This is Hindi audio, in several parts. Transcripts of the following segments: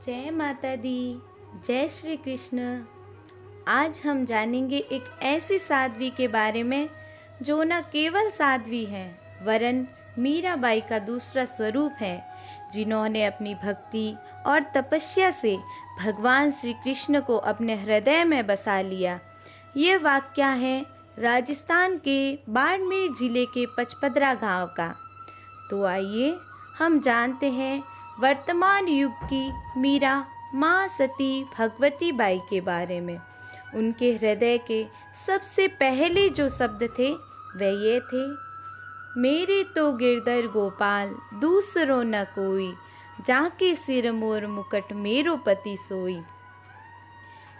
जय माता दी। जय श्री कृष्ण। आज हम जानेंगे एक ऐसी साध्वी के बारे में जो न केवल साध्वी है वरन मीराबाई का दूसरा स्वरूप है, जिन्होंने अपनी भक्ति और तपस्या से भगवान श्री कृष्ण को अपने हृदय में बसा लिया। ये वाक़या है राजस्थान के बाड़मेर जिले के पचपदरा गांव का। तो आइए हम जानते हैं वर्तमान युग की मीरा माँ सती भगवती बाई के बारे में। उनके हृदय के सबसे पहले जो शब्द थे वह ये थे, मेरे तो गिरधर गोपाल दूसरो न कोई, जाके सिर मोर मुकट मेरो पति सोई।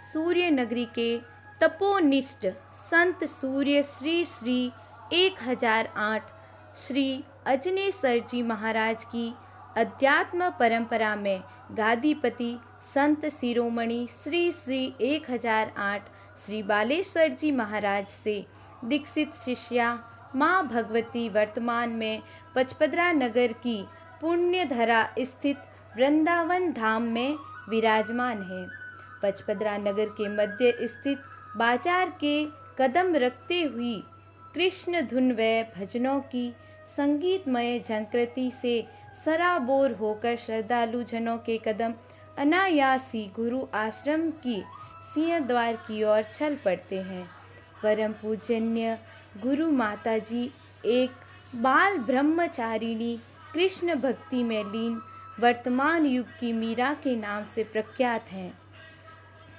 सूर्य नगरी के तपोनिष्ठ संत सूर्य श्री श्री 1008 श्री अजनेसर जी महाराज की अध्यात्म परंपरा में गादीपति संत शिरोमणि श्री श्री 1008 श्री बालेश्वर जी महाराज से दीक्षित शिष्या माँ भगवती वर्तमान में पचपदरा नगर की पुण्यधरा स्थित वृंदावन धाम में विराजमान है। पचपदरा नगर के मध्य स्थित बाजार के कदम रखते हुई कृष्ण धुन व भजनों की संगीतमय झंकृति से सराबोर होकर श्रद्धालु जनों के कदम अनायास ही गुरु आश्रम की सिंहद्वार की ओर चल पड़ते हैं। परम पूजन्य गुरु माता जी एक बाल ब्रह्मचारिणी कृष्ण भक्ति में लीन वर्तमान युग की मीरा के नाम से प्रख्यात हैं।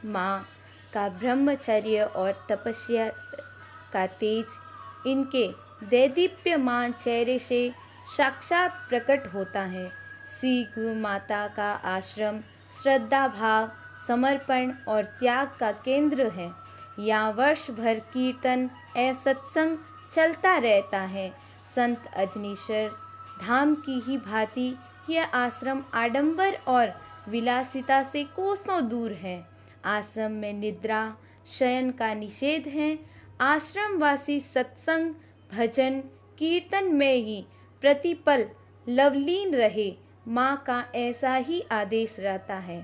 माँ का ब्रह्मचर्य और तपस्या का तेज इनके दैदीप्यमान चेहरे से साक्षात प्रकट होता है। श्री गुरु माता का आश्रम श्रद्धा भाव, समर्पण और त्याग का केंद्र है। यहाँ वर्ष भर कीर्तन एवं सत्संग चलता रहता है। संत अजनीश्वर धाम की ही भांति यह आश्रम आडंबर और विलासिता से कोसों दूर है। आश्रम में निद्रा शयन का निषेध है। आश्रमवासी सत्संग भजन कीर्तन में ही प्रतिपल लवलीन रहे, माँ का ऐसा ही आदेश रहता है।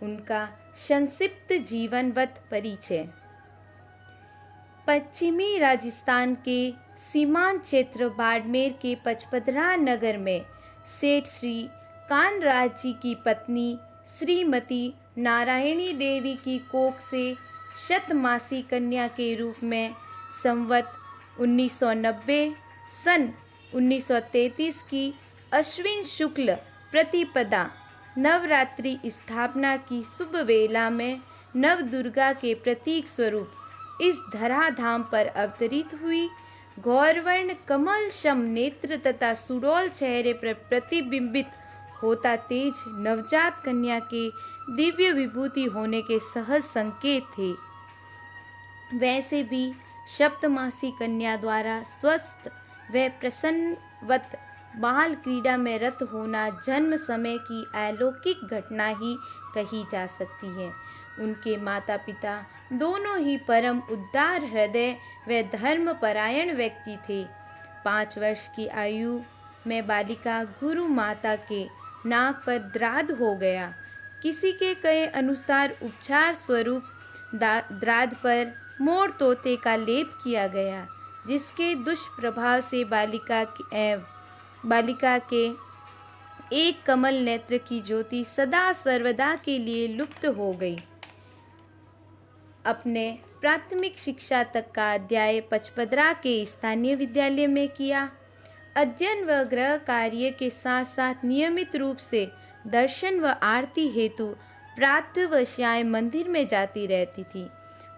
उनका संक्षिप्त जीवनवत परिचय। पश्चिमी राजस्थान के सीमांत क्षेत्र बाड़मेर के पचपदरा नगर में सेठ श्री कानराज जी की पत्नी श्रीमती नारायणी देवी की कोख से शतमासी कन्या के रूप में संवत 1990 सन 1933 की अश्विन शुक्ल प्रतिपदा नवरात्रि स्थापना की शुभ वेला में नव दुर्गा के प्रतीक स्वरूप इस धराधाम पर अवतरित हुई। गौरवर्ण कमल सम नेत्र तथा सुडौल चेहरे पर प्रतिबिंबित होता तेज नवजात कन्या के दिव्य विभूति होने के सहज संकेत थे। वैसे भी सप्तमासी कन्या द्वारा स्वस्थ व प्रसन्नवत बाल क्रीड़ा में रत होना जन्म समय की अलौकिक घटना ही कही जा सकती है। उनके माता पिता दोनों ही परम उदार हृदय व धर्मपरायण व्यक्ति थे। 5 वर्ष की आयु में बालिका गुरु माता के नाक पर द्राद हो गया। किसी के कहे अनुसार उपचार स्वरूप द्राद पर मोर तोते का लेप किया गया, जिसके दुष्प्रभाव से बालिका के एक कमल नेत्र की ज्योति सदा सर्वदा के लिए लुप्त हो गई। अपने प्राथमिक शिक्षा तक का अध्याय पचपदरा के स्थानीय विद्यालय में किया। अध्ययन व गृह कार्य के साथ साथ नियमित रूप से दर्शन व आरती हेतु प्रातः व श्याम मंदिर में जाती रहती थी।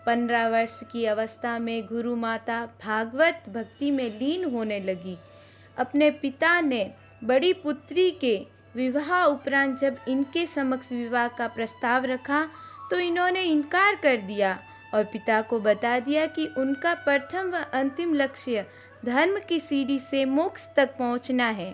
15 वर्ष की अवस्था में गुरु माता भागवत भक्ति में लीन होने लगी। अपने पिता ने बड़ी पुत्री के विवाह उपरांत जब इनके समक्ष विवाह का प्रस्ताव रखा तो इन्होंने इनकार कर दिया और पिता को बता दिया कि उनका प्रथम व अंतिम लक्ष्य धर्म की सीढ़ी से मोक्ष तक पहुंचना है।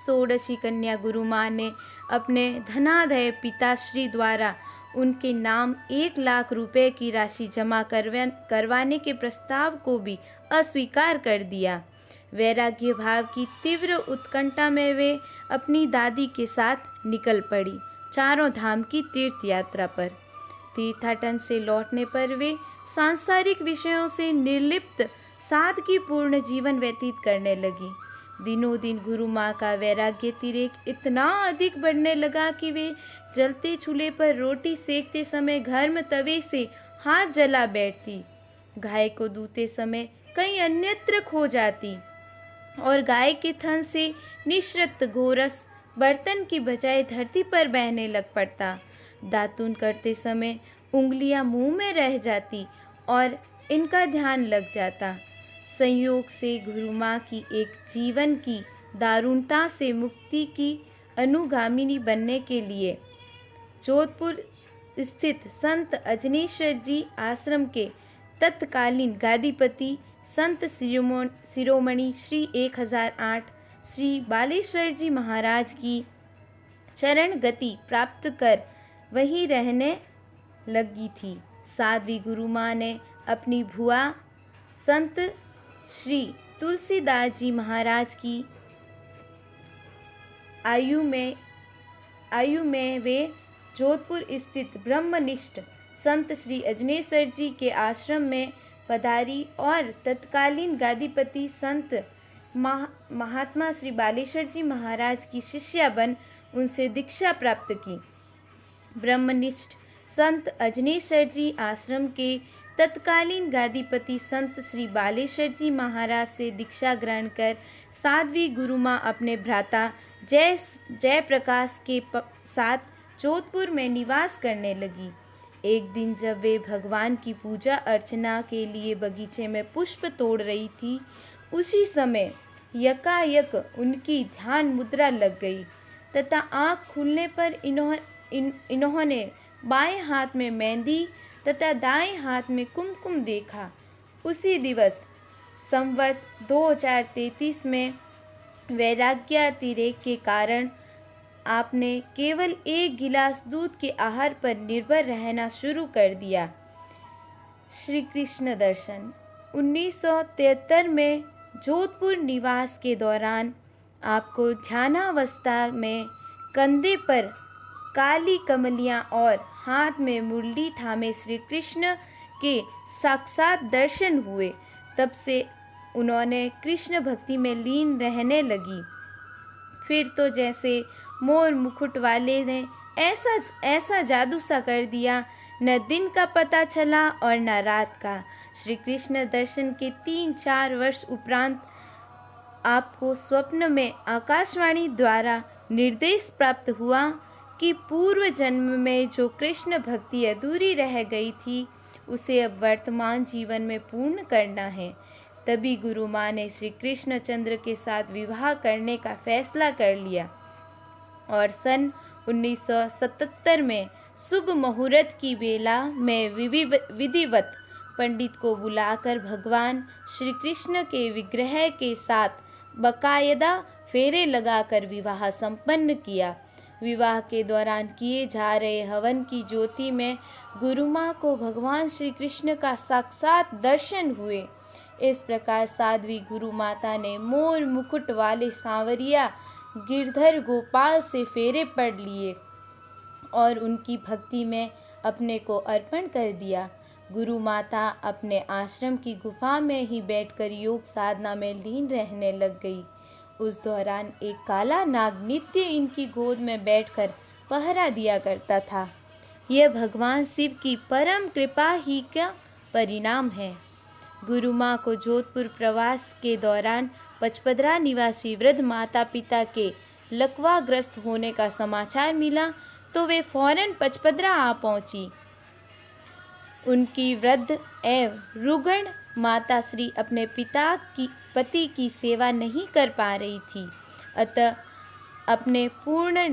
षोडशी कन्या गुरु माँ ने अपने धनाढ्य पिताश्री द्वारा उनके नाम 1 लाख रुपए की राशि जमा करवाने के प्रस्ताव को भी अस्वीकार कर दिया। वैराग्य भाव की तीव्र उत्कंठा में वे अपनी दादी के साथ निकल पड़ी। चारों धाम की तीर्थ यात्रा पर। तीर्थाटन से लौटने पर वे सांसारिक विषयों से निर्लिप्त सादगीपूर्ण जीवन व्यतीत करने लगी। दिनों दिन गुरु माँ का वैराग्य तिरेक इतना अधिक बढ़ने लगा कि वे जलते चूल्हे पर रोटी सेकते समय घर्म तवे से हाथ जला बैठती, गाय को दूते समय कहीं अन्यत्र खो जाती और गाय के थन से निश्रित गोरस बर्तन की बजाय धरती पर बहने लग पड़ता। दातुन करते समय उंगलियां मुंह में रह जाती और इनका ध्यान लग जाता। संयोग से गुरु माँ की एक जीवन की दारुणता से मुक्ति की अनुगामिनी बनने के लिए जोधपुर स्थित संत अजनेश्वर जी आश्रम के तत्कालीन गादीपति संत शिरोमणि श्री 1008 श्री बालेश्वर जी महाराज की चरण गति प्राप्त कर वहीं रहने लगी थी। साध्वी गुरु माँ ने अपनी भुआ संत श्री तुलसीदास जी महाराज की आयु में वे जोधपुर स्थित ब्रह्मनिष्ठ संत श्री अजनेश्वर जी के आश्रम में पधारी और तत्कालीन गादीपति संत महात्मा श्री बालेश्वर जी महाराज की शिष्या बन उनसे दीक्षा प्राप्त की। ब्रह्मनिष्ठ संत अजनेश्वर जी आश्रम के तत्कालीन गादीपति संत श्री बालेश्वर जी महाराज से दीक्षा ग्रहण कर साध्वी गुरु माँ अपने भ्राता जय प्रकाश के साथ जोधपुर में निवास करने लगी। एक दिन जब वे भगवान की पूजा अर्चना के लिए बगीचे में पुष्प तोड़ रही थी, उसी समय यकायक उनकी ध्यान मुद्रा लग गई तथा आँख खुलने पर इन्होंने बाएं हाथ में मेहंदी तथा दाएं हाथ में कुमकुम देखा। उसी दिवस संवत 2033 में वैराग्यातिरेक के कारण आपने केवल एक गिलास दूध के आहार पर निर्भर रहना शुरू कर दिया। श्री कृष्ण दर्शन 1973 में जोधपुर निवास के दौरान आपको ध्यानावस्था में कंधे पर काली कमलियाँ और हाथ में मुरली थामे श्री कृष्ण के साक्षात दर्शन हुए। तब से उन्होंने कृष्ण भक्ति में लीन रहने लगी। फिर तो जैसे मोर मुकुट वाले ने ऐसा जादू सा कर दिया, न दिन का पता चला और न रात का। श्री कृष्ण दर्शन के 3-4 वर्ष उपरांत आपको स्वप्न में आकाशवाणी द्वारा निर्देश प्राप्त हुआ कि पूर्व जन्म में जो कृष्ण भक्ति अधूरी रह गई थी उसे अब वर्तमान जीवन में पूर्ण करना है। तभी गुरु माँ ने श्री कृष्णचंद्र के साथ विवाह करने का फैसला कर लिया और सन 1977 में शुभ मुहूर्त की बेला में विधिवत पंडित को बुलाकर भगवान श्री कृष्ण के विग्रह के साथ बकायदा फेरे लगाकर विवाह संपन्न किया। विवाह के दौरान किए जा रहे हवन की ज्योति में गुरु माँ को भगवान श्री कृष्ण का साक्षात दर्शन हुए। इस प्रकार साध्वी गुरु माता ने मोर मुकुट वाले सांवरिया गिरधर गोपाल से फेरे पढ़ लिए और उनकी भक्ति में अपने को अर्पण कर दिया। गुरु माता अपने आश्रम की गुफा में ही बैठकर योग साधना में लीन रहने लग गई। उस दौरान एक काला नाग नित्य इनकी गोद में बैठकर पहरा दिया करता था। यह भगवान शिव की परम कृपा ही का परिणाम है। गुरु माँ को जोधपुर प्रवास के दौरान पचपदरा निवासी वृद्ध माता पिता के लकवाग्रस्त होने का समाचार मिला तो वे फौरन पचपदरा आ पहुँची। उनकी वृद्ध एवं रुग्ण माता श्री अपने पति की सेवा नहीं कर पा रही थी, अतः अपने पूर्ण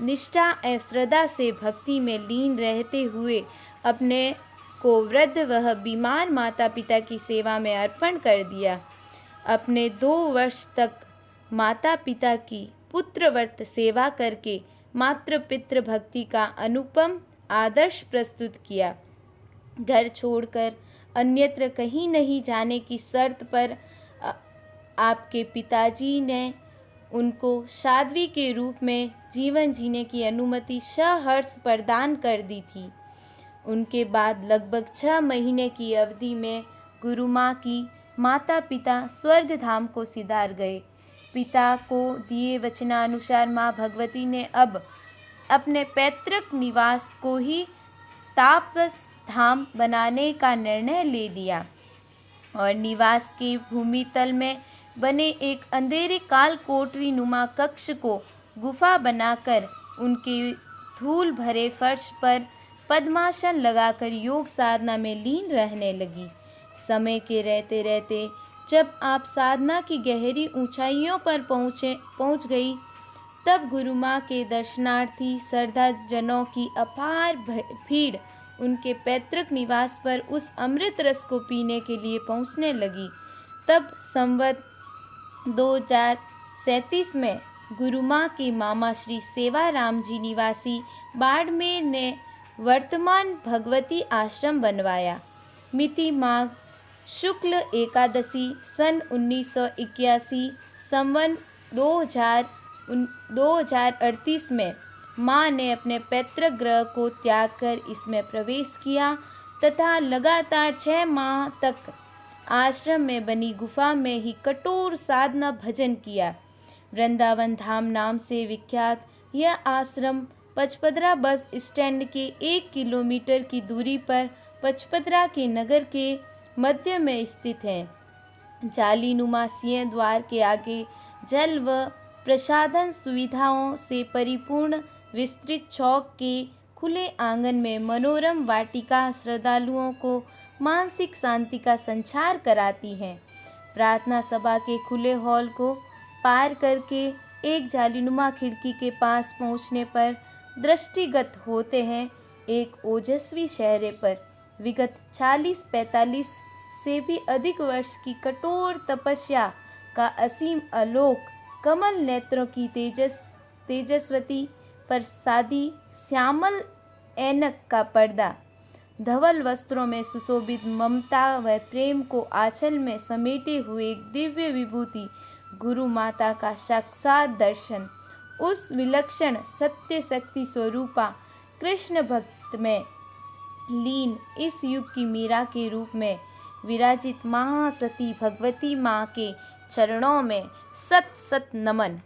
निष्ठा एवं श्रद्धा से भक्ति में लीन रहते हुए अपने को वृद्ध व बीमार माता पिता की सेवा में अर्पण कर दिया। अपने 2 वर्ष तक माता पिता की पुत्रव्रत सेवा करके मातृ पितृ भक्ति का अनुपम आदर्श प्रस्तुत किया। घर छोड़कर अन्यत्र कहीं नहीं जाने की शर्त पर आपके पिताजी ने उनको साध्वी के रूप में जीवन जीने की अनुमति सहर्ष प्रदान कर दी थी। उनके बाद लगभग 6 महीने की अवधि में गुरु माँ की माता पिता स्वर्ग धाम को सिधार गए। पिता को दिए वचनानुसार माँ भगवती ने अब अपने पैतृक निवास को ही तापस धाम बनाने का निर्णय ले दिया और निवास के भूमि तल में बने एक अंधेरे काल कोठरी नुमा कक्ष को गुफा बनाकर उनके धूल भरे फर्श पर पद्मासन लगाकर योग साधना में लीन रहने लगी। समय के रहते रहते जब आप साधना की गहरी ऊंचाइयों पर पहुंच गई, तब गुरु माँ के दर्शनार्थी श्रद्धाजनों की अपार भीड़ उनके पैतृक निवास पर उस अमृत रस को पीने के लिए पहुंचने लगी। तब संवत 2037 में गुरु माँ के मामा श्री सेवाराम जी निवासी बाड़मेर ने वर्तमान भगवती आश्रम बनवाया। मिति माघ शुक्ल एकादशी सन 1981 संवत 2038 में माँ ने अपने पैतृक गृह को त्याग कर इसमें प्रवेश किया तथा लगातार 6 माह तक आश्रम में बनी गुफा में ही कठोर साधना भजन किया। वृंदावन धाम नाम से विख्यात यह आश्रम पचपदरा बस स्टैंड के 1 किलोमीटर की दूरी पर पचपदरा के नगर के मध्य में स्थित है। जालीनुमा सिंह द्वार के आगे जल व प्रसाधन सुविधाओं से परिपूर्ण विस्तृत चौक के खुले आंगन में मनोरम वाटिका श्रद्धालुओं को मानसिक शांति का संचार कराती है। प्रार्थना सभा के खुले हॉल को पार करके एक जालीनुमा खिड़की के पास पहुंचने पर दृष्टिगत होते हैं एक ओजस्वी चेहरे पर विगत 40-45 से भी अधिक वर्ष की कठोर तपस्या का असीम आलोक, कमल नेत्रों की तेजस्वती प्रसादी श्यामल ऐनक का पर्दा, धवल वस्त्रों में सुशोभित ममता व प्रेम को आंचल में समेटे हुए एक दिव्य विभूति गुरु माता का साक्षात दर्शन, उस विलक्षण सत्य शक्ति स्वरूपा कृष्ण भक्त में लीन इस युग की मीरा के रूप में विराजित महासती भगवती माँ के चरणों में सत सत नमन।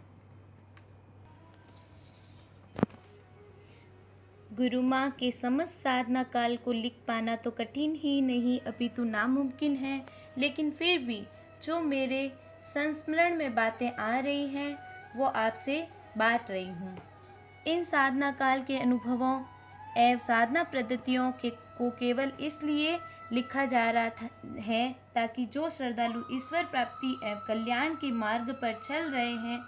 गुरु माँ के समस्त साधना काल को लिख पाना तो कठिन ही नहीं अपितु नामुमकिन है, लेकिन फिर भी जो मेरे संस्मरण में बातें आ रही हैं वो आपसे बांट रही हूँ। इन साधना काल के अनुभवों एवं साधना पद्धतियों को केवल इसलिए लिखा जा रहा है ताकि जो श्रद्धालु ईश्वर प्राप्ति एवं कल्याण के मार्ग पर चल रहे हैं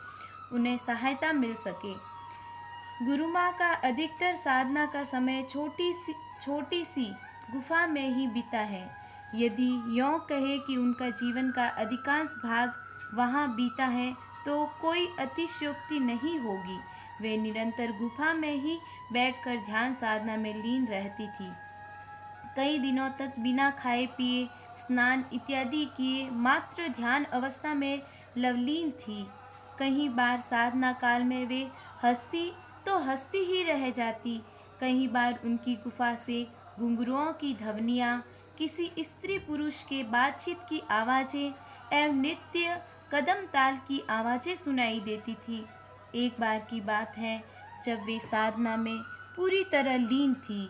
उन्हें सहायता मिल सके। गुरु माँ का अधिकतर साधना का समय छोटी सी गुफा में ही बीता है। यदि यों कहे कि उनका जीवन का अधिकांश भाग वहाँ बीता है तो कोई अतिशयोक्ति नहीं होगी। वे निरंतर गुफा में ही बैठकर ध्यान साधना में लीन रहती थी। कई दिनों तक बिना खाए पिए स्नान इत्यादि किए मात्र ध्यान अवस्था में लवलीन थी। कई बार साधना काल में वे हंसती ही रह जाती। कई बार उनकी गुफा से घुंघरुओं की ध्वनियाँ, किसी स्त्री पुरुष के बातचीत की आवाज़ें एवं नृत्य कदम ताल की आवाज़ें सुनाई देती थी। एक बार की बात है जब वे साधना में पूरी तरह लीन थी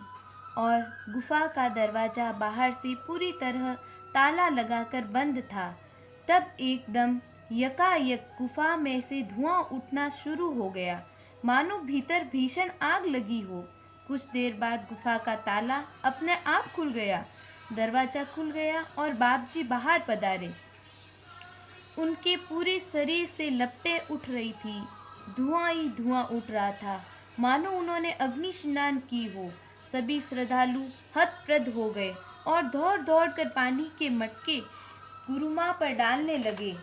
और गुफा का दरवाज़ा बाहर से पूरी तरह ताला लगाकर बंद था। तब एकदम यकायक गुफा में से धुआं उठना शुरू हो गया, मानो भीतर भीषण आग लगी हो। कुछ देर बाद गुफा का ताला अपने आप खुल गया, दरवाज़ा खुल गया और बापजी बाहर पधारे। उनके पूरे शरीर से लपटें उठ रही थी, धुआं ही धुआं उठ रहा था, मानो उन्होंने अग्नि स्नान की हो। सभी श्रद्धालु हतप्रभ हो गए और दौड़ दौड़ कर पानी के मटके गुरु माँ पर डालने लगे।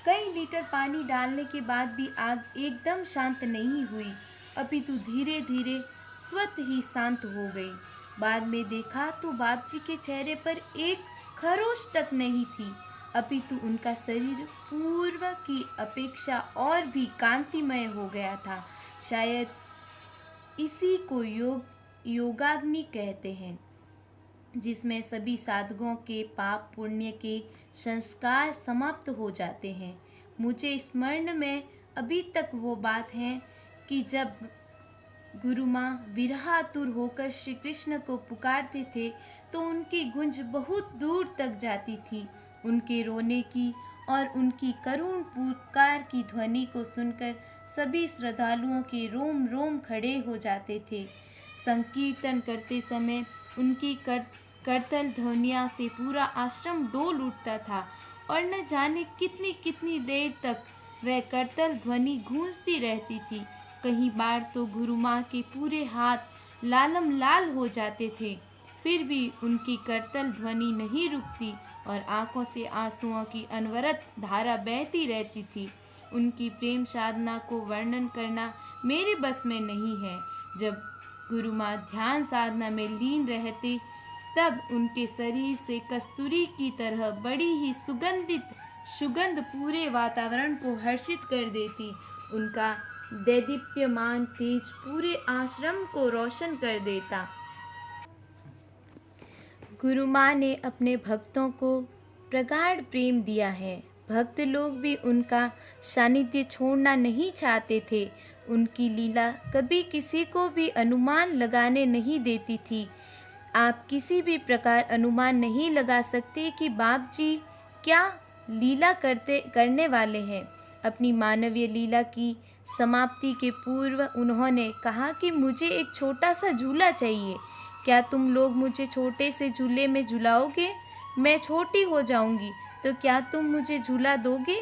कई लीटर पानी डालने के बाद भी आग एकदम शांत नहीं हुई, अपितु धीरे धीरे स्वतः ही शांत हो गई। बाद में देखा तो बापजी के चेहरे पर एक खरोश तक नहीं थी, अपितु उनका शरीर पूर्व की अपेक्षा और भी कांतिमय हो गया था। शायद इसी को योगाग्नि कहते हैं, जिसमें सभी साधकों के पाप पुण्य के संस्कार समाप्त हो जाते हैं। मुझे स्मरण में अभी तक वो बात है कि जब गुरु माँ विरहातुर होकर श्री कृष्ण को पुकारते थे तो उनकी गूंज बहुत दूर तक जाती थी। उनके रोने की और उनकी करुण पुकार की ध्वनि को सुनकर सभी श्रद्धालुओं के रोम रोम खड़े हो जाते थे। संकीर्तन करते समय उनकी करतल ध्वनिया से पूरा आश्रम डोल उठता था और न जाने कितनी कितनी देर तक वह करतल ध्वनि गूंजती रहती थी। कई बार तो गुरु माँ के पूरे हाथ लालम लाल हो जाते थे, फिर भी उनकी करतल ध्वनि नहीं रुकती और आंखों से आंसुओं की अनवरत धारा बहती रहती थी। उनकी प्रेम साधना को वर्णन करना मेरे बस में नहीं है। जब गुरु माँ ध्यान साधना में लीन रहते तब उनके शरीर से कस्तूरी की तरह बड़ी ही सुगंध पूरे वातावरण को हर्षित कर देती। उनका दैदीप्यमान तेज पूरे आश्रम को रोशन कर देता। गुरु माँ ने अपने भक्तों को प्रगाढ़ प्रेम दिया है। भक्त लोग भी उनका सानिध्य छोड़ना नहीं चाहते थे। उनकी लीला कभी किसी को भी अनुमान लगाने नहीं देती थी। आप किसी भी प्रकार अनुमान नहीं लगा सकते कि बाप जी क्या लीला करने वाले हैं। अपनी मानवीय लीला की समाप्ति के पूर्व उन्होंने कहा कि मुझे एक छोटा सा झूला चाहिए। क्या तुम लोग मुझे छोटे से झूले में झुलाओगे? मैं छोटी हो जाऊंगी तो क्या तुम मुझे झूला दोगे?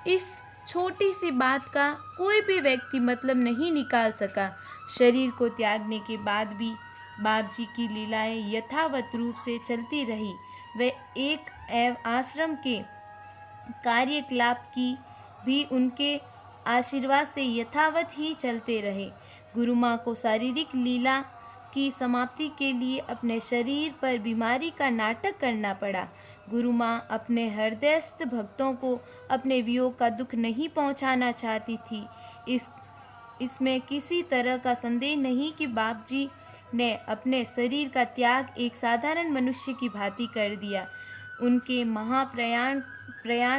इस छोटी सी बात का कोई भी व्यक्ति मतलब नहीं निकाल सका। शरीर को त्यागने के बाद भी बाप जी की लीलाएं यथावत रूप से चलती रही। वे एक आश्रम के कार्यकलाप की भी उनके आशीर्वाद से यथावत ही चलते रहे। गुरु माँ को शारीरिक लीला की समाप्ति के लिए अपने शरीर पर बीमारी का नाटक करना पड़ा। गुरु माँ अपने हृदयस्थ भक्तों को अपने वियोग का दुख नहीं पहुँचाना चाहती थी। इसमें किसी तरह का संदेह नहीं कि बाप जी ने अपने शरीर का त्याग एक साधारण मनुष्य की भांति कर दिया। उनके महाप्रयाण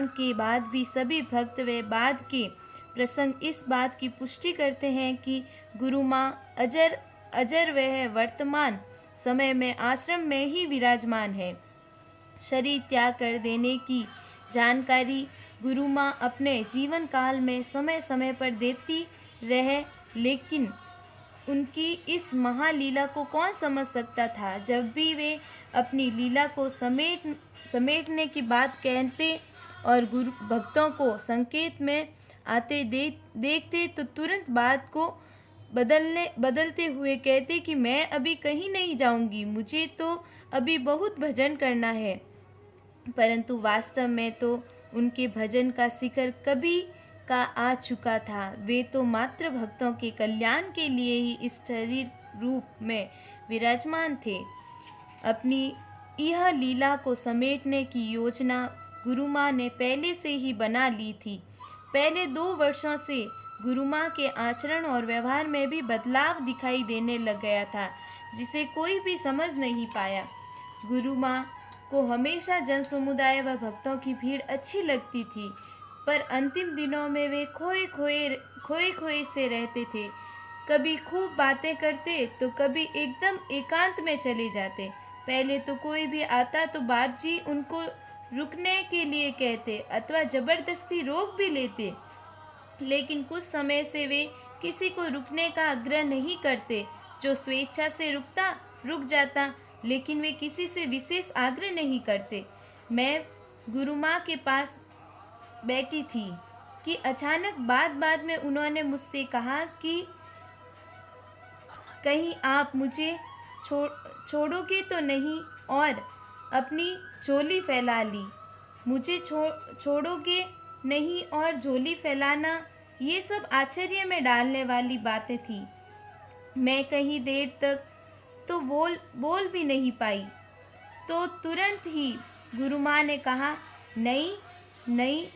के बाद भी सभी भक्त व बाद के प्रसंग इस बात की पुष्टि करते हैं कि गुरु माँ अजर वह वर्तमान समय में आश्रम में ही विराजमान है। शरीर त्याग कर देने की जानकारी गुरु माँ अपने जीवन काल में समय समय पर देती रहे, लेकिन उनकी इस महालीला को कौन समझ सकता था। जब भी वे अपनी लीला को समेटने की बात कहते और गुरु भक्तों को संकेत में आते देखते तो तुरंत बात को बदलते हुए कहते कि मैं अभी कहीं नहीं जाऊंगी, मुझे तो अभी बहुत भजन करना है। परंतु वास्तव में तो उनके भजन का शिखर कभी का आ चुका था। वे तो मात्र भक्तों के कल्याण के लिए ही इस शरीर रूप में विराजमान थे। अपनी यह लीला को समेटने की योजना गुरु माँ ने पहले से ही बना ली थी। पहले 2 वर्षों से गुरु माँ के आचरण और व्यवहार में भी बदलाव दिखाई देने लग गया था, जिसे कोई भी समझ नहीं पाया। गुरु माँ को हमेशा जन समुदाय व भक्तों की भीड़ अच्छी लगती थी, पर अंतिम दिनों में वे खोए से रहते थे। कभी खूब बातें करते तो कभी एकदम एकांत में चले जाते। पहले तो कोई भी आता तो बाप जी उनको रुकने के लिए कहते अथवा जबरदस्ती रोक भी लेते, लेकिन कुछ समय से वे किसी को रुकने का आग्रह नहीं करते। जो स्वेच्छा से रुक जाता, लेकिन वे किसी से विशेष आग्रह नहीं करते। मैं गुरु माँ के पास बैठी थी कि अचानक बाद में उन्होंने मुझसे कहा कि कहीं आप मुझे छोड़ोगे तो नहीं, और अपनी झोली फैला ली। मुझे छोड़ोगे नहीं और झोली फैलाना, ये सब आश्चर्य में डालने वाली बातें थी। मैं कहीं देर तक तो बोल भी नहीं पाई, तो तुरंत ही गुरु माँ ने कहा, नहीं,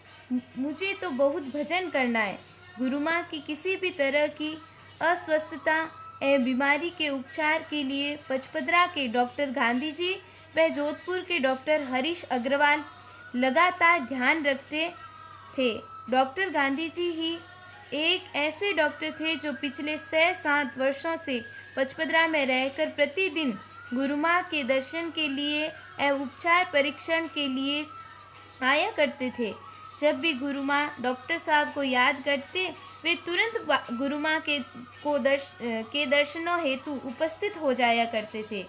मुझे तो बहुत भजन करना है। गुरु माँ की किसी भी तरह की अस्वस्थता एवं बीमारी के उपचार के लिए पचपदरा के डॉक्टर गांधी जी व जोधपुर के डॉक्टर हरीश अग्रवाल लगातार ध्यान रखते थे। डॉक्टर गांधी जी ही एक ऐसे डॉक्टर थे जो पिछले 6-7 वर्षों से पचपदरा में रहकर प्रतिदिन गुरु माँ के दर्शन के लिए एवं उपचार परीक्षण के लिए आया करते थे। जब भी गुरु माँ डॉक्टर साहब को याद करते, वे तुरंत गुरु माँ के दर्शनों हेतु उपस्थित हो जाया करते थे।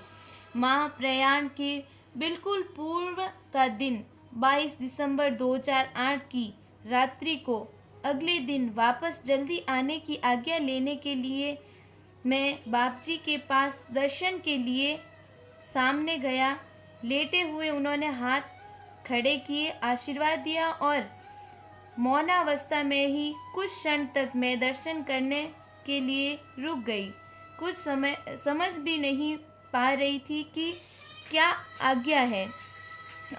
महाप्रयाण के बिल्कुल पूर्व का दिन 22 दिसंबर 2008 की रात्रि को अगले दिन वापस जल्दी आने की आज्ञा लेने के लिए मैं बाप जी के पास दर्शन के लिए सामने गया। लेटे हुए उन्होंने हाथ खड़े किए, आशीर्वाद दिया और मौनावस्था में ही कुछ क्षण तक मैं दर्शन करने के लिए रुक गई। कुछ समय समझ भी नहीं पा रही थी कि क्या आज्ञा है।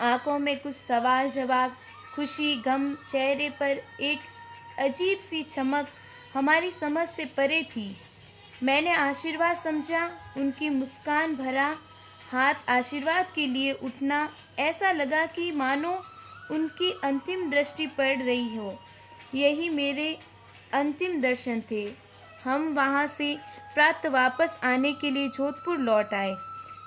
आंखों में कुछ सवाल जवाब, खुशी गम, चेहरे पर एक अजीब सी चमक हमारी समझ से परे थी। मैंने आशीर्वाद समझा, उनकी मुस्कान भरा हाथ आशीर्वाद के लिए उठना, ऐसा लगा कि मानो उनकी अंतिम दृष्टि पड़ रही हो। यही मेरे अंतिम दर्शन थे। हम वहाँ से प्रातः वापस आने के लिए जोधपुर लौट आए।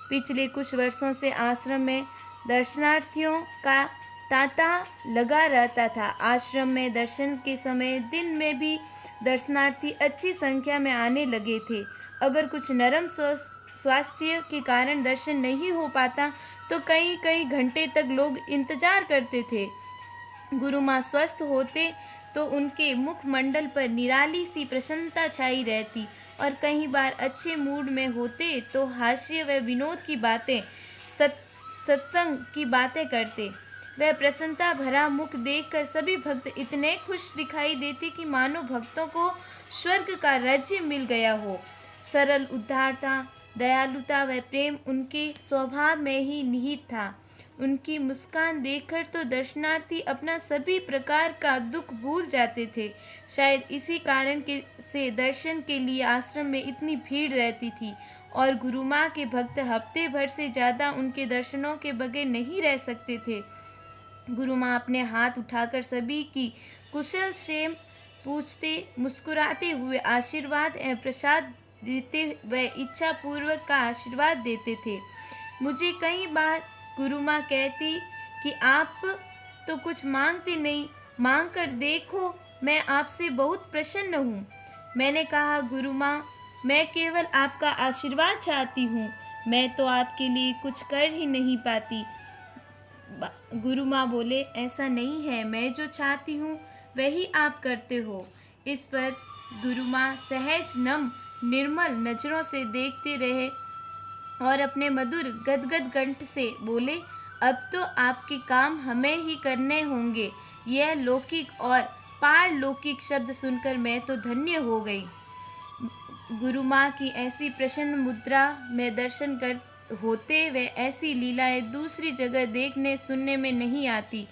पिछले कुछ वर्षों से आश्रम में दर्शनार्थियों का तांता लगा रहता था। आश्रम में दर्शन के समय दिन में भी दर्शनार्थी अच्छी संख्या में आने लगे थे। अगर कुछ नरम स्वास्थ्य के कारण दर्शन नहीं हो पाता तो कई कई घंटे तक लोग इंतजार करते थे। गुरु माँ स्वस्थ होते तो उनके मुखमंडल पर निराली सी प्रसन्नता छाई रहती और कई बार अच्छे मूड में होते तो हास्य व विनोद की बातें, सत्संग की बातें करते। वह प्रसन्नता भरा मुख देखकर सभी भक्त इतने खुश दिखाई देते कि मानो भक्तों को स्वर्ग का राज्य मिल गया हो। सरल उदारता, दयालुता व प्रेम उनके स्वभाव में ही निहित था। उनकी मुस्कान देखकर तो दर्शनार्थी अपना सभी प्रकार का दुख भूल जाते थे। शायद इसी कारण से दर्शन के लिए आश्रम में इतनी भीड़ रहती थी और गुरु माँ के भक्त हफ्ते भर से ज़्यादा उनके दर्शनों के बगैर नहीं रह सकते थे। गुरु माँ अपने हाथ उठाकर सभी की कुशल क्षेम पूछते, मुस्कुराते हुए आशीर्वाद एवं प्रसाद देते व इच्छा पूर्वक का आशीर्वाद देते थे। मुझे कई बार गुरु माँ कहती कि आप तो कुछ मांगते नहीं, मांग कर देखो, मैं आपसे बहुत प्रसन्न हूँ। मैंने कहा, गुरु माँ, मैं केवल आपका आशीर्वाद चाहती हूँ, मैं तो आपके लिए कुछ कर ही नहीं पाती। गुरु माँ बोले, ऐसा नहीं है, मैं जो चाहती हूँ वही आप करते हो। इस पर गुरु माँ सहज नम निर्मल नजरों से देखते रहे और अपने मधुर गदगद कंठ से बोले, अब तो आपके काम हमें ही करने होंगे। यह लौकिक और पारलौकिक शब्द सुनकर मैं तो धन्य हो गई। गुरु माँ की ऐसी प्रसन्न मुद्रा में दर्शन कर होते वे ऐसी लीलाएं दूसरी जगह देखने सुनने में नहीं आती।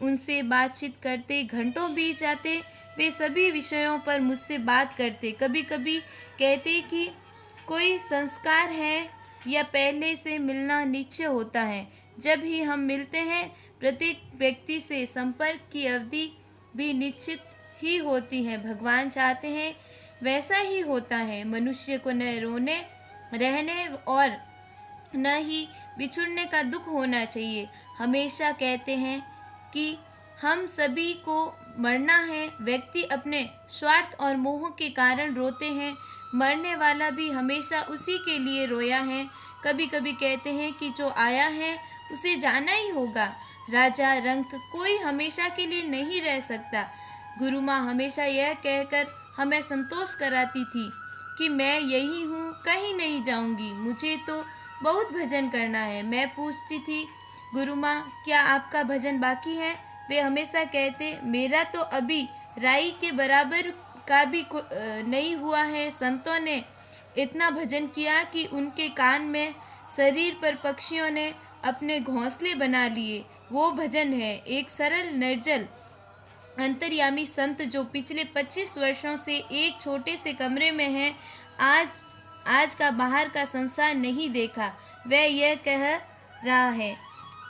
उनसे बातचीत करते घंटों बीत जाते। वे सभी विषयों पर मुझसे बात करते। कभी कभी कहते कि कोई संस्कार है या पहले से मिलना निश्चय होता है। जब ही हम मिलते हैं प्रत्येक व्यक्ति से संपर्क की अवधि भी निश्चित ही होती है। भगवान चाहते हैं वैसा ही होता है। मनुष्य को न रोने रहने और न ही बिछुड़ने का दुख होना चाहिए। हमेशा कहते हैं कि हम सभी को मरना है। व्यक्ति अपने स्वार्थ और मोह के कारण रोते हैं, मरने वाला भी हमेशा उसी के लिए रोया है। कभी कभी कहते हैं कि जो आया है उसे जाना ही होगा। राजा रंक कोई हमेशा के लिए नहीं रह सकता। गुरु माँ हमेशा यह कहकर हमें संतोष कराती थी कि मैं यही हूँ, कहीं नहीं जाऊँगी, मुझे तो बहुत भजन करना है। मैं पूछती थी, गुरु माँ, क्या आपका भजन बाकी है? वे हमेशा कहते, मेरा तो अभी राई के बराबर का भी नहीं हुआ है। संतों ने इतना भजन किया कि उनके कान में शरीर पर पक्षियों ने अपने घोंसले बना लिए। वो भजन है एक सरल निर्जल अंतर्यामी संत जो पिछले 25 वर्षों से एक छोटे से कमरे में हैं, आज आज का बाहर का संसार नहीं देखा, वह यह कह रहा है।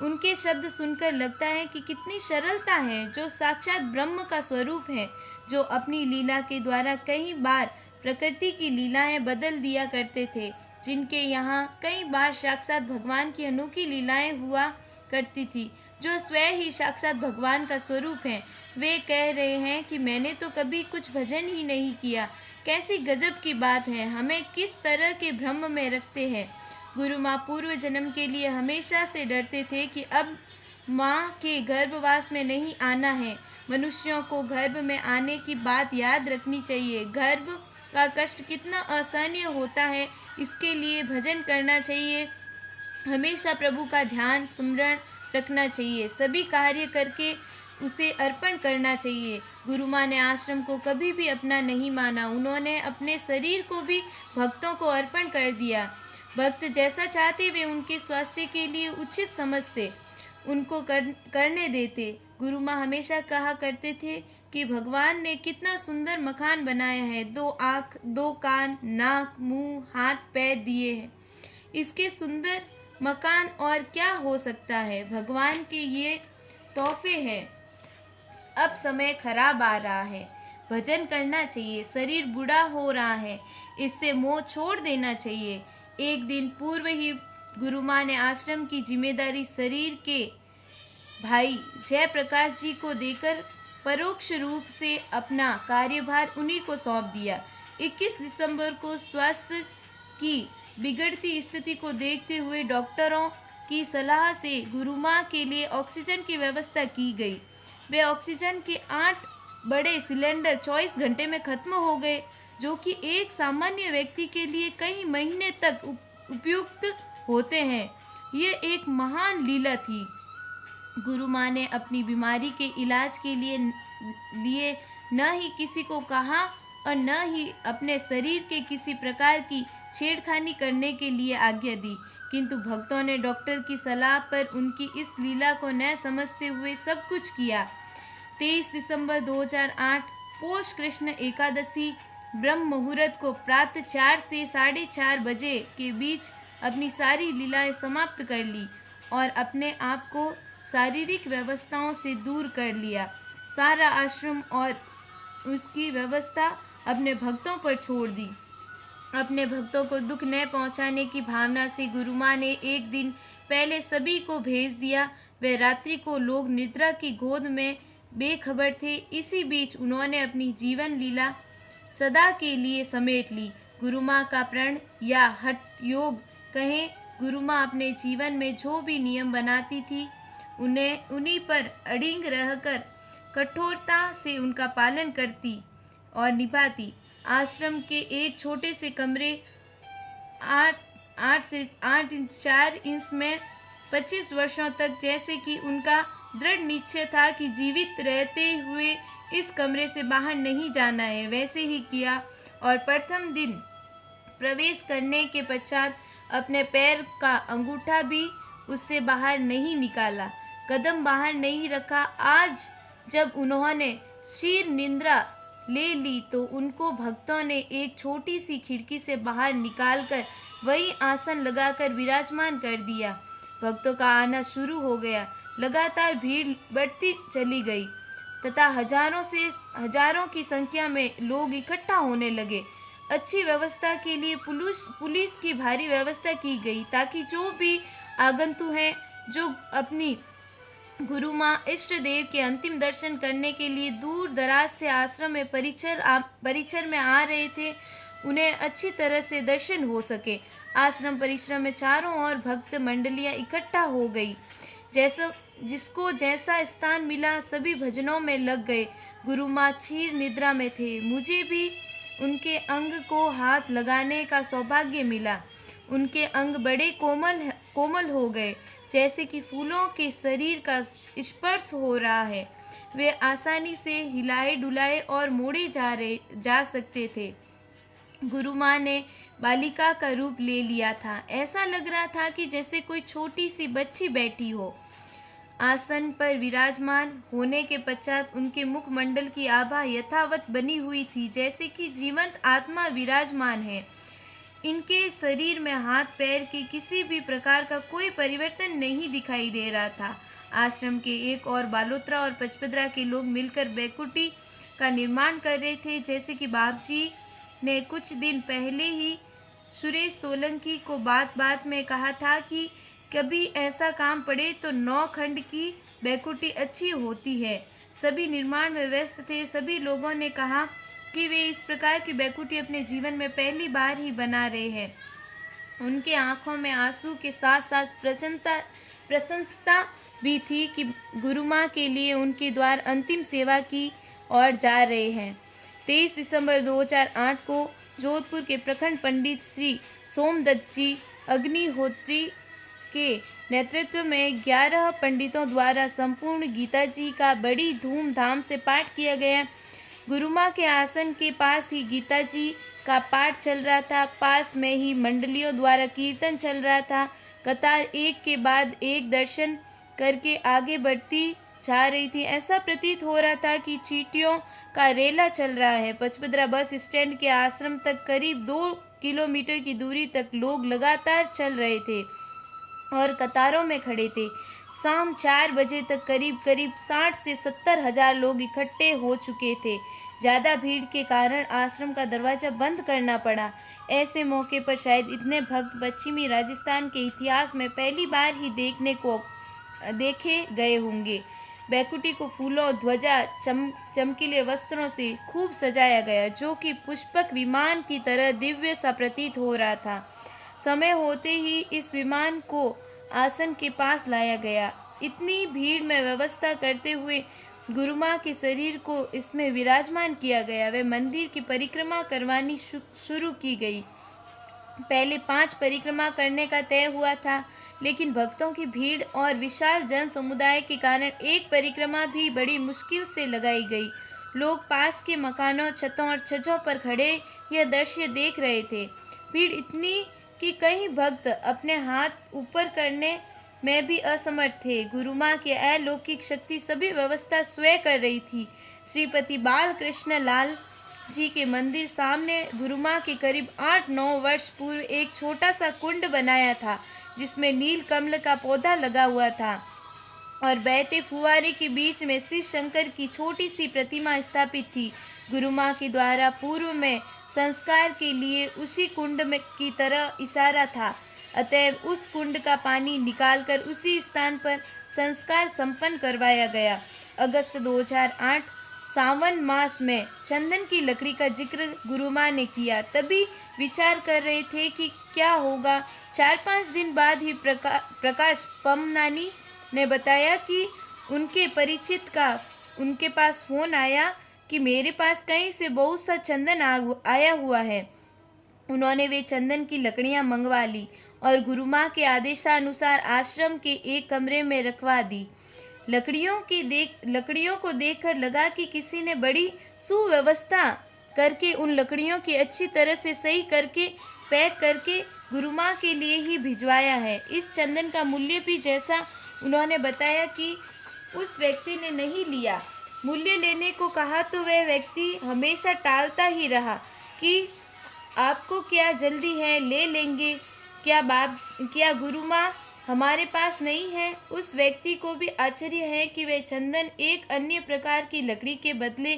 उनके शब्द सुनकर लगता है कि कितनी सरलता है, जो साक्षात ब्रह्म का स्वरूप है, जो अपनी लीला के द्वारा कई बार प्रकृति की लीलाएं बदल दिया करते थे, जिनके यहाँ कई बार साक्षात भगवान की अनोखी लीलाएं हुआ करती थी, जो स्वयं ही साक्षात भगवान का स्वरूप है। वे कह रहे हैं कि मैंने तो कभी कुछ भजन ही नहीं किया। कैसी गजब की बात है, हमें किस तरह के भ्रम में रखते हैं। गुरु माँ पूर्व जन्म के लिए हमेशा से डरते थे कि अब माँ के गर्भवास में नहीं आना है। मनुष्यों को गर्भ में आने की बात याद रखनी चाहिए। गर्भ का कष्ट कितना असहनीय होता है, इसके लिए भजन करना चाहिए। हमेशा प्रभु का ध्यान स्मरण रखना चाहिए, सभी कार्य करके उसे अर्पण करना चाहिए। गुरु माँ ने आश्रम को कभी भी अपना नहीं माना, उन्होंने अपने शरीर को भी भक्तों को अर्पण कर दिया। भक्त जैसा चाहते वे उनके स्वास्थ्य के लिए उचित समझते, उनको करने देते। गुरु माँ हमेशा कहा करते थे कि भगवान ने कितना सुंदर मकान बनाया है, 2 आँख, 2 कान, नाक, मुंह, हाथ, पैर दिए हैं। इसके सुंदर मकान और क्या हो सकता है। भगवान के ये तोहफे हैं। अब समय खराब आ रहा है, भजन करना चाहिए। शरीर बूढ़ा हो रहा है, इससे मोह छोड़ देना चाहिए। एक दिन पूर्व ही गुरु माँ ने आश्रम की जिम्मेदारी शरीर के भाई जयप्रकाश जी को देकर परोक्ष रूप से अपना कार्यभार उन्हीं को सौंप दिया। 21 दिसंबर को स्वास्थ्य की बिगड़ती स्थिति को देखते हुए डॉक्टरों की सलाह से गुरु माँ के लिए ऑक्सीजन की व्यवस्था की गई। वे ऑक्सीजन के 8 बड़े सिलेंडर 24 घंटे में खत्म हो गए, जो कि एक सामान्य व्यक्ति के लिए कई महीने तक उपयुक्त होते हैं। ये एक महान लीला थी। गुरु माँ ने अपनी बीमारी के इलाज के लिए न ही किसी को कहा और न ही अपने शरीर के किसी प्रकार की छेड़खानी करने के लिए आज्ञा दी, किंतु भक्तों ने डॉक्टर की सलाह पर उनकी इस लीला को न समझते हुए सब कुछ किया। 23 दिसंबर 2008 पोष कृष्ण एकादशी ब्रह्म मुहूर्त को प्रातः 4 से 4:30 बजे के बीच अपनी सारी लीलाएं समाप्त कर ली और अपने आप को शारीरिक व्यवस्थाओं से दूर कर लिया। सारा आश्रम और उसकी व्यवस्था अपने भक्तों पर छोड़ दी। अपने भक्तों को दुख न पहुंचाने की भावना से गुरु माँ ने एक दिन पहले सभी को भेज दिया। वे रात्रि को लोग निद्रा की गोद में बेखबर थे। इसी बीच उन्होंने अपनी जीवन लीला सदा के लिए समेट ली। गुरु माँ का प्रण या हठ योग कहें, गुरु माँ अपने जीवन में जो भी नियम बनाती थी उन्हीं पर अडिग रहकर कठोरता से उनका पालन करती और निभाती। आश्रम के एक छोटे से कमरे 8 से 4 इंच में 25 वर्षों तक, जैसे कि उनका दृढ़ निश्चय था कि जीवित रहते हुए इस कमरे से बाहर नहीं जाना है, वैसे ही किया और प्रथम दिन प्रवेश करने के पश्चात अपने पैर का अंगूठा भी उससे बाहर नहीं निकाला, कदम बाहर नहीं रखा। आज जब उन्होंने शीर निद्रा ले ली तो उनको भक्तों ने एक छोटी सी खिड़की से बाहर निकालकर वही आसन लगाकर विराजमान कर दिया। भक्तों का आना शुरू हो गया। लगातार भीड़ बढ़ती चली गई तथा हजारों की संख्या में लोग इकट्ठा होने लगे। अच्छी व्यवस्था के लिए पुलिस की भारी व्यवस्था की गई, ताकि जो भी आगंतुक हैं जो अपनी गुरु माँ इष्ट देव के अंतिम दर्शन करने के लिए दूर दराज से आश्रम में परिसर में आ रहे थे, उन्हें अच्छी तरह से दर्शन हो सके। आश्रम परिसर में चारों ओर भक्त मंडलियाँ इकट्ठा हो गई। जिसको जैसा स्थान मिला सभी भजनों में लग गए। गुरु माँ क्षीर निद्रा में थे। मुझे भी उनके अंग को हाथ लगाने का सौभाग्य मिला। उनके अंग बड़े कोमल हो गए, जैसे कि फूलों के शरीर का स्पर्श हो रहा है। वे आसानी से हिलाए डुलाए और मोड़े जा सकते थे। गुरु माँ ने बालिका का रूप ले लिया था। ऐसा लग रहा था कि जैसे कोई छोटी सी बच्ची बैठी हो। आसन पर विराजमान होने के पश्चात उनके मुखमंडल की आभा यथावत बनी हुई थी, जैसे कि जीवंत आत्मा विराजमान है। इनके शरीर में हाथ पैर के किसी भी प्रकार का कोई परिवर्तन नहीं दिखाई दे रहा था। आश्रम के एक और बालोत्रा और पचपदरा के लोग मिलकर बैकुटी का निर्माण कर रहे थे। जैसे कि बाबजी ने कुछ दिन पहले ही सुरेश सोलंकी को बात बात में कहा था कि कभी ऐसा काम पड़े तो 9 खंड की बैकुटी अच्छी होती है। सभी निर्माण में व्यस्त थे। सभी लोगों ने कहा कि वे इस प्रकार की बैकुटी अपने जीवन में पहली बार ही बना रहे हैं। उनके आंखों में आंसू के साथ साथ प्रशंसा भी थी कि गुरु माँ के लिए उनके द्वार अंतिम सेवा की ओर जा रहे हैं। 23 दिसंबर 2008 को जोधपुर के प्रखंड पंडित श्री सोमदत्त जी अग्निहोत्री के नेतृत्व में 11 पंडितों द्वारा संपूर्ण गीता जी का बड़ी धूमधाम से पाठ किया गया। गुरु माँ के आसन के पास ही गीता जी का पाठ चल रहा था। पास में ही मंडलियों द्वारा कीर्तन चल रहा था। कतार एक के बाद एक दर्शन करके आगे बढ़ती जा रही थी। ऐसा प्रतीत हो रहा था कि चींटियों का रेला चल रहा है। पचपदरा बस स्टैंड के आश्रम तक करीब 2 किलोमीटर की दूरी तक लोग लगातार चल रहे थे और कतारों में खड़े थे। शाम 4 बजे तक करीब 60 से 70 हजार लोग इकट्ठे हो चुके थे। ज़्यादा भीड़ के कारण आश्रम का दरवाज़ा बंद करना पड़ा। ऐसे मौके पर शायद इतने भक्त पश्चिमी राजस्थान के इतिहास में पहली बार ही देखे गए होंगे। बैकुटी को फूलों, ध्वजा, चमकीले वस्त्रों से खूब सजाया गया, जो कि पुष्पक विमान की तरह दिव्य सा प्रतीत हो रहा था। समय होते ही इस विमान को आसन के पास लाया गया। इतनी भीड़ में व्यवस्था करते हुए गुरु माँ के शरीर को इसमें विराजमान किया गया। वे मंदिर की परिक्रमा करवानी शुरू की गई। पहले 5 परिक्रमा करने का तय हुआ था, लेकिन भक्तों की भीड़ और विशाल जन समुदाय के कारण एक परिक्रमा भी बड़ी मुश्किल से लगाई गई। लोग पास के मकानों, छतों और छज्जों पर खड़े यह दृश्य देख रहे थे। भीड़ इतनी कि कई भक्त अपने हाथ ऊपर करने में भी असमर्थ थे। गुरु माँ की अलौकिक शक्ति सभी व्यवस्था स्वयं कर रही थी। श्रीपति बाल कृष्ण लाल जी के मंदिर सामने गुरु माँ के करीब 8-9 वर्ष पूर्व एक छोटा सा कुंड बनाया था, जिसमें नील कमल का पौधा लगा हुआ था और बहते फुवारे के बीच में शिव शंकर की छोटी सी प्रतिमा स्थापित थी। गुरु माँ के द्वारा पूर्व में संस्कार के लिए उसी कुंड में की तरह इशारा था। अतएव उस कुंड का पानी निकालकर उसी स्थान पर संस्कार संपन्न करवाया गया। अगस्त 2008 सावन मास में चंदन की लकड़ी का जिक्र गुरु माँ ने किया। तभी विचार कर रहे थे कि क्या होगा। 4-5 दिन बाद ही प्रकाश पमनानी ने बताया कि उनके परिचित का उनके पास फ़ोन आया कि मेरे पास कहीं से बहुत सा चंदन आया हुआ है। उन्होंने वे चंदन की लकड़ियां मंगवा ली और गुरु माँ के आदेशानुसार आश्रम के एक कमरे में रखवा दी। लकड़ियों को देखकर लगा कि किसी ने बड़ी सुव्यवस्था करके उन लकड़ियों की अच्छी तरह से सही करके पैक करके गुरु माँ के लिए ही भिजवाया है। इस चंदन का मूल्य भी जैसा उन्होंने बताया कि उस व्यक्ति ने नहीं लिया। मूल्य लेने को कहा तो वह व्यक्ति हमेशा टालता ही रहा कि आपको क्या जल्दी है, ले लेंगे। क्या गुरु माँ हमारे पास नहीं है। उस व्यक्ति को भी आश्चर्य है कि वह चंदन एक अन्य प्रकार की लकड़ी के बदले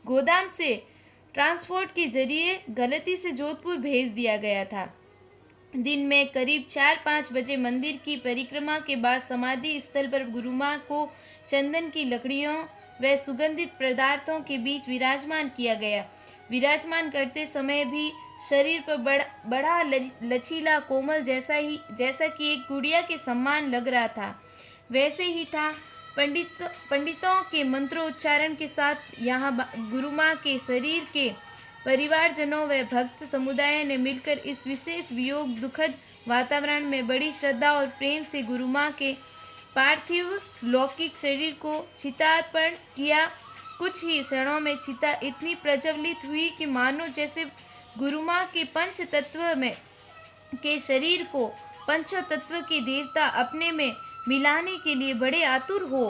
गोदाम से ट्रांसपोर्ट के जरिए गलती से जोधपुर भेज दिया गया था। दिन में करीब 4-5 बजे मंदिर की परिक्रमा के बाद समाधि स्थल पर गुरु माँ को चंदन की लकड़ियों व सुगंधित पदार्थों के बीच विराजमान किया गया। विराजमान करते समय भी शरीर पर बड़ा लचीला कोमल जैसा कि एक गुड़िया के समान लग रहा था, वैसे ही था। पंडितों के मंत्रोच्चारण के साथ यहाँ गुरु माँ के शरीर के परिवारजनों व भक्त समुदाय ने मिलकर इस विशेष वियोग दुखद वातावरण में बड़ी श्रद्धा और प्रेम से गुरु माँ के पार्थिव लौकिक शरीर को चितार्पण किया। कुछ ही क्षणों में चिता इतनी प्रज्वलित हुई कि मानो जैसे गुरु माँ के पंच तत्व में के शरीर को पंचों तत्व के देवता अपने में मिलाने के लिए बड़े आतुर हो।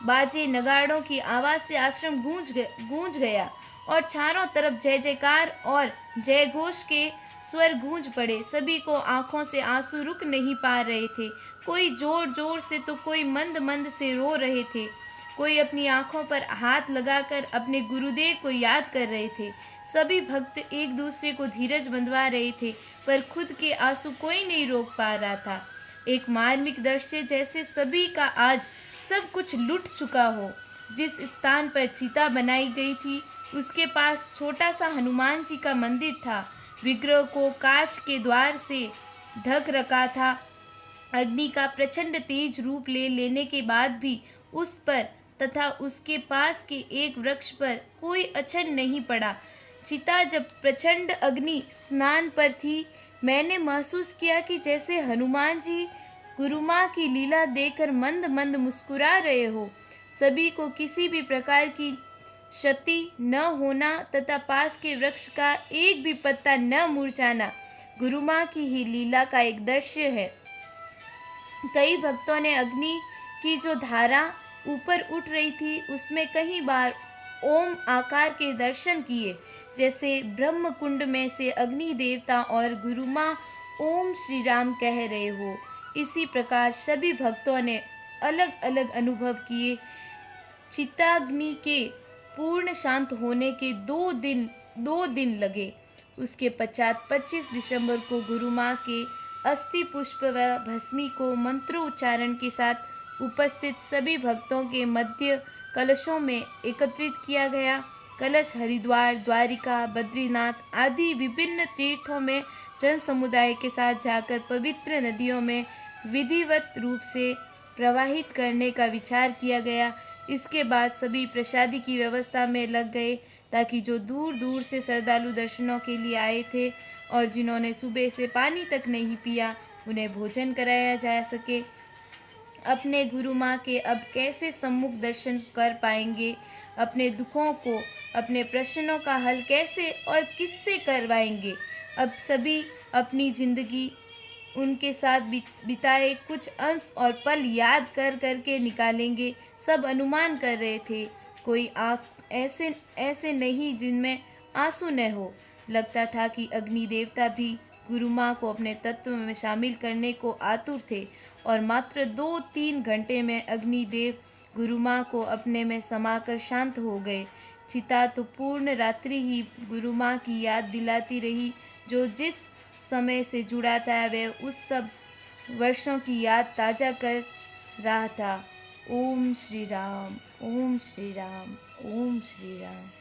बाजे नगाड़ों की आवाज़ से आश्रम गूंज गया और चारों तरफ जय जयकार और जय घोष के स्वर गूंज पड़े। सभी को आंखों से आंसू रुक नहीं पा रहे थे। कोई जोर जोर से तो कोई मंद मंद से रो रहे थे। कोई अपनी आंखों पर हाथ लगाकर अपने गुरुदेव को याद कर रहे थे। सभी भक्त एक दूसरे को धीरज बंधवा रहे थे, पर खुद के आंसू कोई नहीं रोक पा रहा था। एक मार्मिक दृश्य, जैसे सभी का आज सब कुछ लुट चुका हो। जिस स्थान पर चिता बनाई गई थी, उसके पास छोटा सा हनुमान जी का मंदिर था। विग्रह को कांच के द्वार से ढक रखा था। अग्नि का प्रचंड तेज रूप लेने के बाद भी उस पर तथा उसके पास के एक वृक्ष पर कोई असर नहीं पड़ा। चिता जब प्रचंड अग्नि स्नान पर थी, मैंने महसूस किया कि जैसे हनुमान जी गुरु माँ की लीला देखकर मंद मंद मुस्कुरा रहे हो। सभी को किसी भी प्रकार की क्षति न होना तथा पास के वृक्ष का एक भी पत्ता न मुरझाना गुरु माँ की ही लीला का एक दृश्य है। कई भक्तों ने अग्नि की जो धारा ऊपर उठ रही थी, उसमें कई बार ओम आकार के दर्शन किए, जैसे ब्रह्म कुंड में से अग्नि देवता और गुरु माँ ओम श्री राम कह रहे हो। इसी प्रकार सभी भक्तों ने अलग अलग अनुभव किए। चिताग्नि के पूर्ण शांत होने के 2 दिन लगे। उसके पश्चात 25 दिसंबर को गुरु माँ के अस्थि पुष्प व भस्मी को मंत्रोच्चारण के साथ उपस्थित सभी भक्तों के मध्य कलशों में एकत्रित किया गया। कलश हरिद्वार, द्वारिका, बद्रीनाथ आदि विभिन्न तीर्थों में जन समुदाय के साथ जाकर पवित्र नदियों में विधिवत रूप से प्रवाहित करने का विचार किया गया। इसके बाद सभी प्रसादी की व्यवस्था में लग गए, ताकि जो दूर दूर से श्रद्धालु दर्शनों के लिए आए थे और जिन्होंने सुबह से पानी तक नहीं पिया, उन्हें भोजन कराया जा सके। अपने गुरु माँ के अब कैसे सम्मुख दर्शन कर पाएंगे? अपने दुखों को, अपने प्रश्नों का हल कैसे और किससे करवाएंगे? अब सभी अपनी जिंदगी उनके साथ बिताए कुछ अंश और पल याद कर करके निकालेंगे। सब अनुमान कर रहे थे, कोई आँख ऐसे नहीं जिनमें आंसू न हो। लगता था कि अग्नि देवता भी गुरु माँ को अपने तत्व में शामिल करने को आतुर थे, और मात्र 2-3 घंटे में अग्निदेव गुरु माँ को अपने में समाकर शांत हो गए। चिता तो पूर्ण रात्रि ही गुरु माँ की याद दिलाती रही, जो जिस समय से जुड़ा था वह उस सब वर्षों की याद ताज़ा कर रहा था। ओम श्री राम, ओम श्री राम, ओम श्री राम।